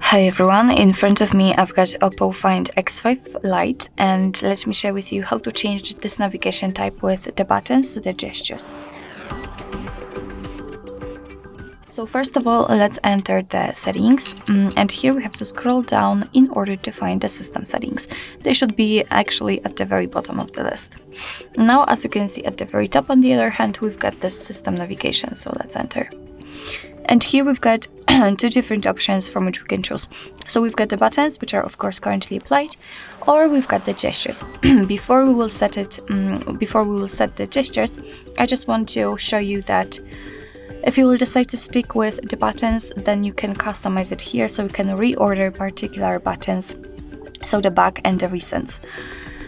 Hi everyone, in front of me I've got OPPO Find X5 Lite, and let me share with you how to change this navigation type with the buttons to the gestures. So first of all, let's enter the settings, and here we have to scroll down in order to find the system settings. They should be actually at the very bottom of the list. Now, as you can see at the very top, on the other hand, we've got the system navigation, so let's enter. And here we've got two different options from which we can choose. So we've got the buttons, which are of course currently applied, or we've got the gestures. Before we will set the gestures, I just want to show you that if you will decide to stick with the buttons, then you can customize it here, so you can reorder particular buttons, so the back and the recents.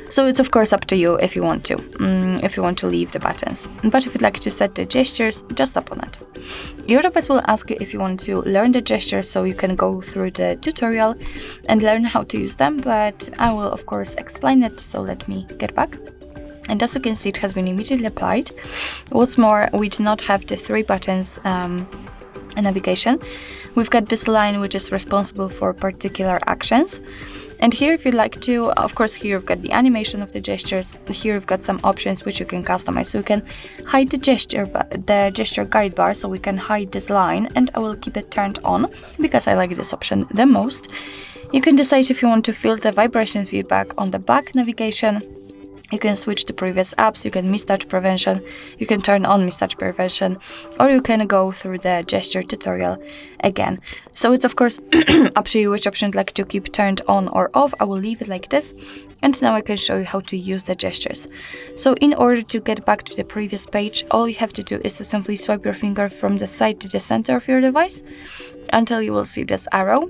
So it's of course up to you if you want to leave the buttons. But if you'd like to set the gestures, just tap on it. Your device will ask you if you want to learn the gestures, so you can go through the tutorial and learn how to use them, but I will of course explain it, so let me get back. And as you can see, it has been immediately applied. What's more, we do not have the three buttons navigation. We've got this line which is responsible for particular actions. And here, if you'd like to, of course, here you've got the animation of the gestures. Here you've got some options which you can customize. So you can hide the gesture guide bar, so we can hide this line, and I will keep it turned on because I like this option the most. You can decide if you want to feel the vibration feedback on the back navigation. You can switch to previous apps, you can mistouch prevention, you can turn on mistouch prevention, or you can go through the gesture tutorial again. So it's of course up to you which option you'd like to keep turned on or off. I will leave it like this. And now I can show you how to use the gestures. So in order to get back to the previous page, all you have to do is to simply swipe your finger from the side to the center of your device until you will see this arrow.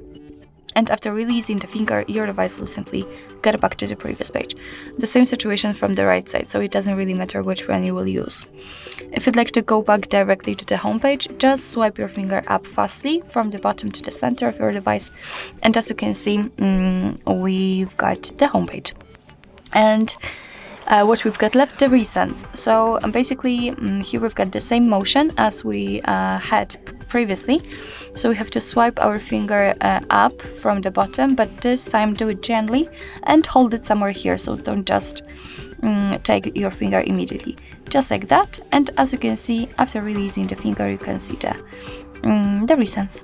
And after releasing the finger, your device will simply get back to the previous page. The same situation from the right side, so it doesn't really matter which one you will use. If you'd like to go back directly to the home page, just swipe your finger up fastly from the bottom to the center of your device. And as you can see, we've got the home page. And what we've got left, the recents. So basically, here we've got the same motion as we had previously. So we have to swipe our finger up from the bottom, but this time do it gently and hold it somewhere here. So don't just take your finger immediately, just like that. And as you can see, after releasing the finger, you can see the recents.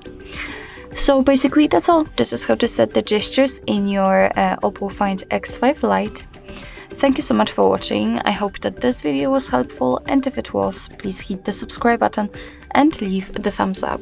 So basically, that's all. This is how to set the gestures in your OPPO Find X5 Lite. Thank you so much for watching. I hope that this video was helpful, and if it was, please hit the subscribe button and leave the thumbs up.